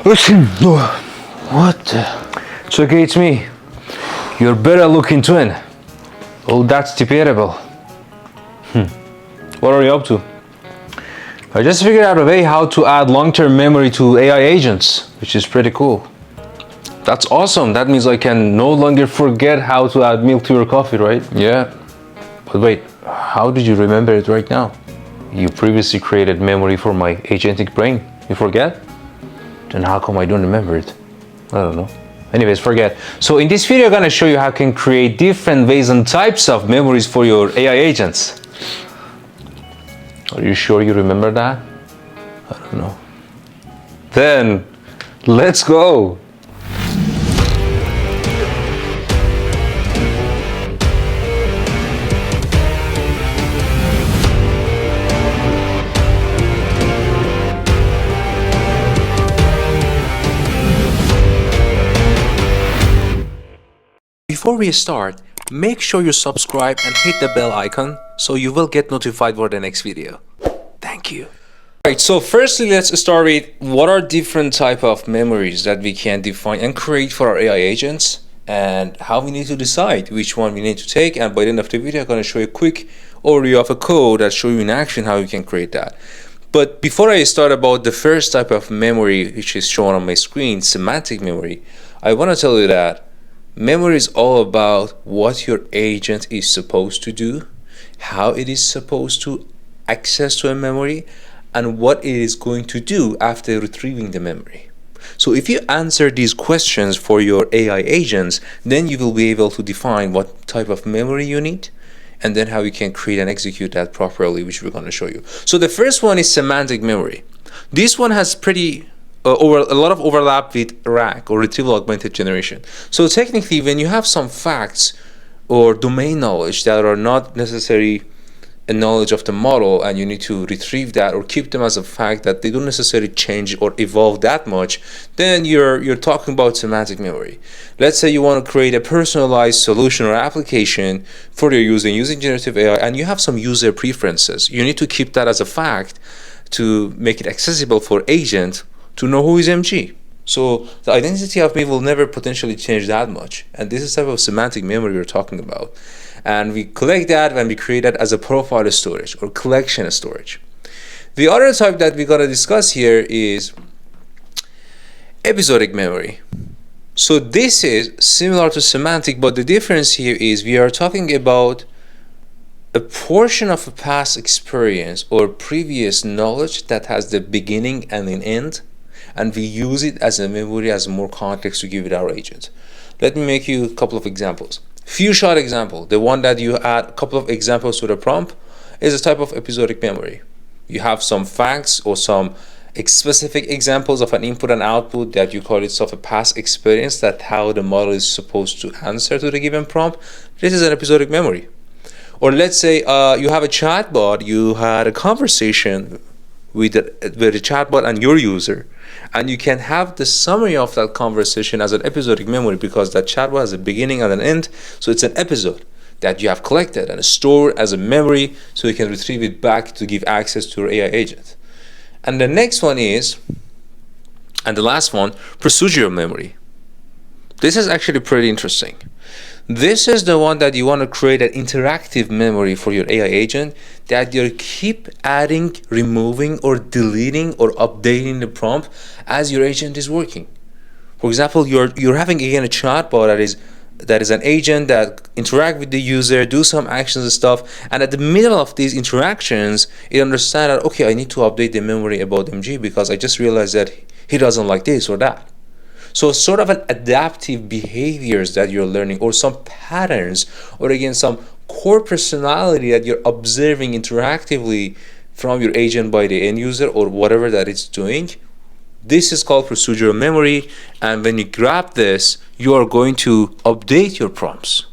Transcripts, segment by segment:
Listen, what? It's okay, it's me. Your better looking twin. Oh, that's debatable. What are you up to? I just figured out a way how to add long-term memory to AI agents, which is pretty cool. That's awesome. That means I can no longer forget how to add milk to your coffee, right? Yeah. But wait, how did you remember it right now? You previously created memory for my agentic brain. You forget? Then how come I don't remember it? I don't know. Anyways, forget. So in this video, I'm gonna show you how you can create different ways and types of memories for your AI agents. Are you sure you remember that? I don't know. Then, let's go. Before we start, make sure you subscribe and hit the bell icon so you will get notified for the next video. Thank you. Alright, so firstly let's start with what are different type of memories that we can define and create for our AI agents and how we need to decide which one we need to take, and by the end of the video I'm going to show you a quick overview of a code that show you in action how you can create that. But before I start about the first type of memory which is shown on my screen, semantic memory, I want to tell you that memory is all about what your agent is supposed to do, how it is supposed to access to a memory, and what it is going to do after retrieving the memory. So if you answer these questions for your AI agents, then you will be able to define what type of memory you need, and then how you can create and execute that properly, which we're going to show you. So the first one is semantic memory. This one has a lot of overlap with RAG, or retrieval augmented generation. So technically, when you have some facts or domain knowledge that are not necessarily a knowledge of the model, and you need to retrieve that or keep them as a fact that they don't necessarily change or evolve that much, then you're talking about semantic memory. Let's say you want to create a personalized solution or application for your user using generative AI, and you have some user preferences. You need to keep that as a fact to make it accessible for agent to know who is MG. So the identity of me will never potentially change that much. And this is the type of semantic memory we're talking about. And we collect that when we create that as a profile storage or collection storage. The other type that we're gonna discuss here is episodic memory. So this is similar to semantic, but the difference here is we are talking about a portion of a past experience or previous knowledge that has the beginning and an end, and we use it as a memory, as more context to give it our agent. Let me make you a couple of examples. Few shot example, the one that you add a couple of examples to the prompt, is a type of episodic memory. You have some facts or some specific examples of an input and output that you call it of a past experience, that how the model is supposed to answer to the given prompt. This is an episodic memory. Or let's say you have a chatbot, you had a conversation with the chatbot and your user, and you can have the summary of that conversation as an episodic memory because that chatbot has a beginning and an end. So it's an episode that you have collected and stored as a memory, so you can retrieve it back to give access to your AI agent. And the next one is, and the last one, procedural memory. This is actually pretty interesting. This is the one that you want to create an interactive memory for your AI agent, that you keep adding, removing, or deleting or updating the prompt as your agent is working. For example, you're having again a chatbot that is an agent that interact with the user, do some actions and stuff, and at the middle of these interactions, it understands that, okay, I need to update the memory about MG because I just realized that he doesn't like this or that. So sort of an adaptive behaviors that you're learning, or some patterns, or again some core personality that you're observing interactively from your agent by the end user or whatever that it's doing. This is called procedural memory, and when you grab this, you are going to update your prompts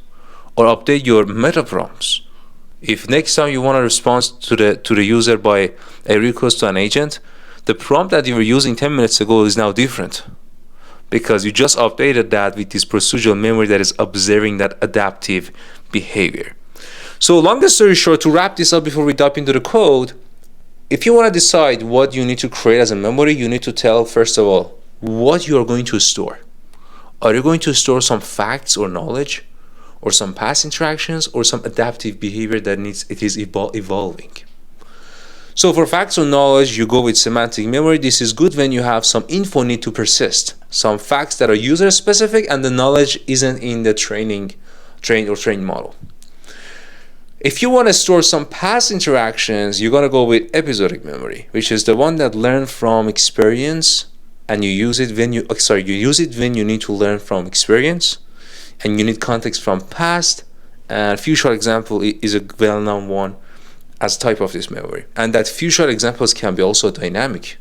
or update your meta prompts. If next time you want to respond to the user by a request to an agent, the prompt that you were using 10 minutes ago is now different, because you just updated that with this procedural memory that is observing that adaptive behavior. So long story short, to wrap this up before we dive into the code, if you want to decide what you need to create as a memory, you need to tell, first of all, what you are going to store. Are you going to store some facts or knowledge, or some past interactions, or some adaptive behavior that is evolving? So for facts or knowledge, you go with semantic memory. This is good when you have some info need to persist, some facts that are user specific and the knowledge isn't in the trained model. If you want to store some past interactions, you're going to go with episodic memory, which is the one that learn from experience, and you use it when you need to learn from experience, and you need context from past. And future example is a well-known one as type of this memory, and that future examples can be also dynamic.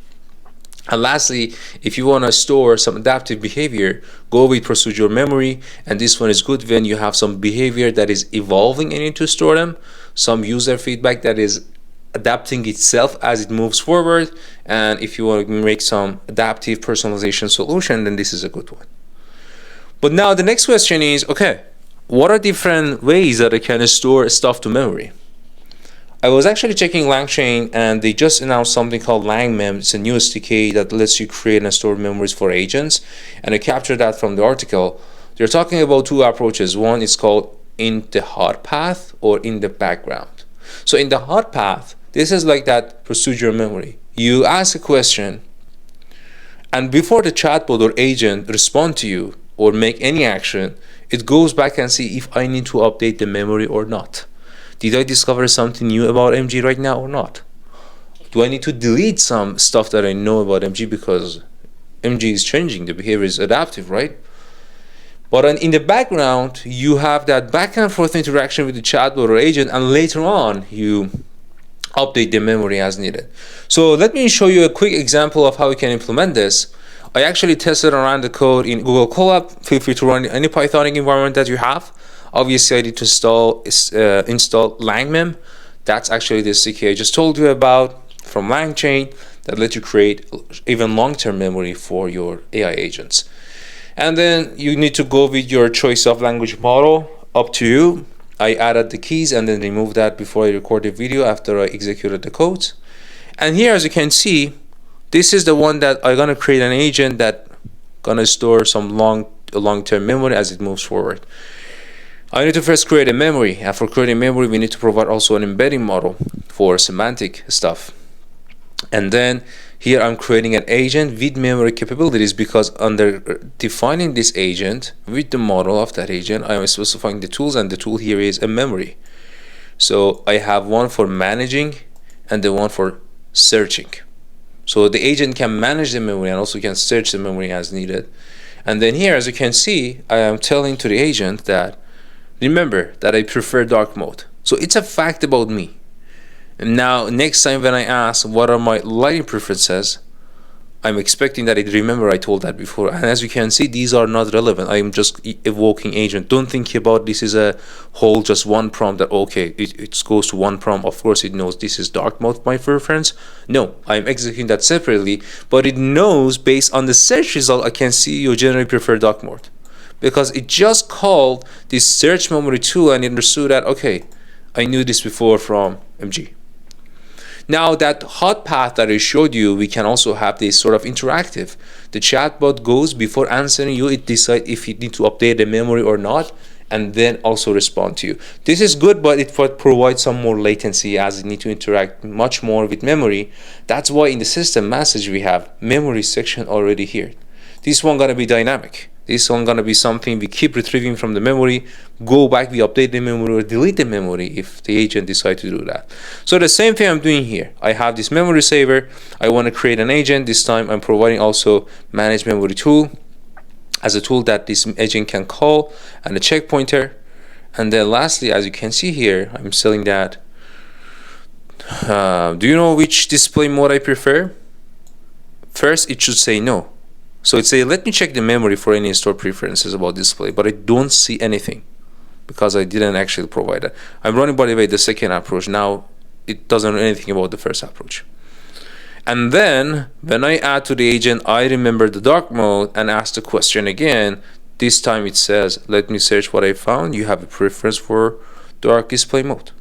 And lastly, if you want to store some adaptive behavior, go with procedural memory, and this one is good when you have some behavior that is evolving and you need to store them, some user feedback that is adapting itself as it moves forward, and if you want to make some adaptive personalization solution, then this is a good one. But now the next question is, okay, what are different ways that I can store stuff to memory? I was actually checking LangChain, and they just announced something called LangMem. It's a new SDK that lets you create and store memories for agents, and I captured that from the article. They're talking about two approaches. One is called in the hot path or in the background. So in the hot path, this is like that procedural memory. You ask a question, and before the chatbot or agent respond to you or make any action, it goes back and see if I need to update the memory or not. Did I discover something new about MG right now or not? Do I need to delete some stuff that I know about MG because MG is changing, the behavior is adaptive, right? But in the background, you have that back and forth interaction with the chatbot or agent, and later on, you update the memory as needed. So let me show you a quick example of how we can implement this. I actually tested around the code in Google Colab. Feel free to run any Pythonic environment that you have. Obviously, I need to install LangMem. That's actually the SDK I just told you about from LangChain that lets you create even long-term memory for your AI agents. And then you need to go with your choice of language model, up to you. I added the keys and then removed that before I recorded the video after I executed the code. And here, as you can see, this is the one that I'm gonna create an agent that gonna store some long-term memory as it moves forward. I need to first create a memory, and for creating memory we need to provide also an embedding model for semantic stuff. And then here I'm creating an agent with memory capabilities, because under defining this agent with the model of that agent, I am specifying the tools, and the tool here is a memory. So I have one for managing and the one for searching. So the agent can manage the memory and also can search the memory as needed. And then here, as you can see, I am telling to the agent that remember that I prefer dark mode. So it's a fact about me. And now next time when I ask what are my lighting preferences, I'm expecting that it remember I told that before. And as you can see, these are not relevant. I'm just evoking agent. Don't think about this is a whole just one prompt that okay, it goes to one prompt. Of course it knows this is dark mode my preference. No, I'm executing that separately, but it knows based on the search result I can see you generally prefer dark mode, because it just called this search memory tool and it understood that okay, I knew this before from MG. Now that hot path that I showed you, we can also have this sort of interactive. The chatbot goes before answering you, it decides if it needs to update the memory or not, and then also respond to you. This is good, but it provides some more latency as it needs to interact much more with memory. That's why in the system message we have memory section already here. This one gonna be dynamic. This one gonna be something we keep retrieving from the memory, go back, we update the memory or delete the memory if the agent decides to do that. So the same thing I'm doing here. I have this memory saver. I want to create an agent. This time I'm providing also manage memory tool as a tool that this agent can call, and a checkpointer. And then lastly, as you can see here, I'm selling that. Do you know which display mode I prefer? First, it should say no. So it say, let me check the memory for any stored preferences about display, but I don't see anything because I didn't actually provide that. I'm running, by the way, the second approach. Now it doesn't know anything about the first approach. And then when I add to the agent, I remember the dark mode and ask the question again. This time it says, let me search what I found. You have a preference for dark display mode.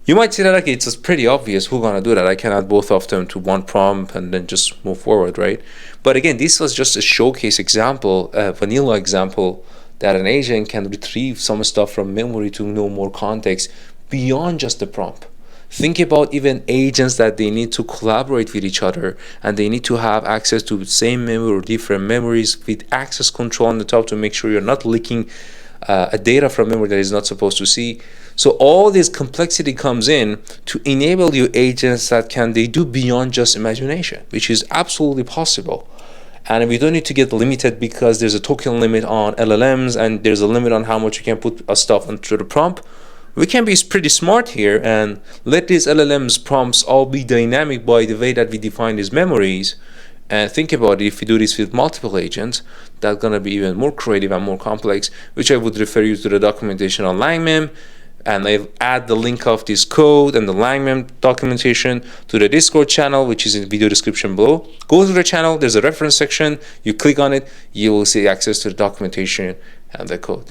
You might say that, okay, it's pretty obvious who's gonna do that. I can add both of them to one prompt and then just move forward, right? But again, this was just a showcase example, a vanilla example, that an agent can retrieve some stuff from memory to know more context beyond just the prompt. Think about even agents that they need to collaborate with each other and they need to have access to the same memory or different memories with access control on the top to make sure you're not leaking a data from memory that is not supposed to see. So all this complexity comes in to enable you agents that they do beyond just imagination, which is absolutely possible. And we don't need to get limited because there's a token limit on LLMs and there's a limit on how much you can put stuff into the prompt. We can be pretty smart here and let these LLMs prompts all be dynamic by the way that we define these memories. And think about it, if we do this with multiple agents, that's going to be even more creative and more complex, which I would refer you to the documentation on LangMem. And I'll add the link of this code and the LangMem documentation to the Discord channel, which is in the video description below. Go to the channel, there's a reference section, you click on it, you will see access to the documentation and the code.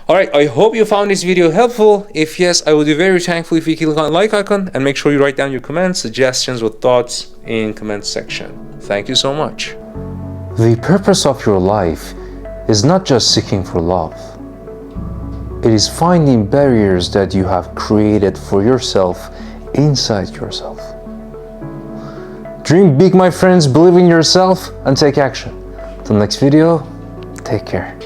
Alright, I hope you found this video helpful. If yes, I would be very thankful if you click on the like icon and make sure you write down your comments, suggestions, or thoughts in comments section. Thank you so much. The purpose of your life is not just seeking for love. It is finding barriers that you have created for yourself inside yourself. Dream big, my friends, believe in yourself, and take action. Till next video, take care.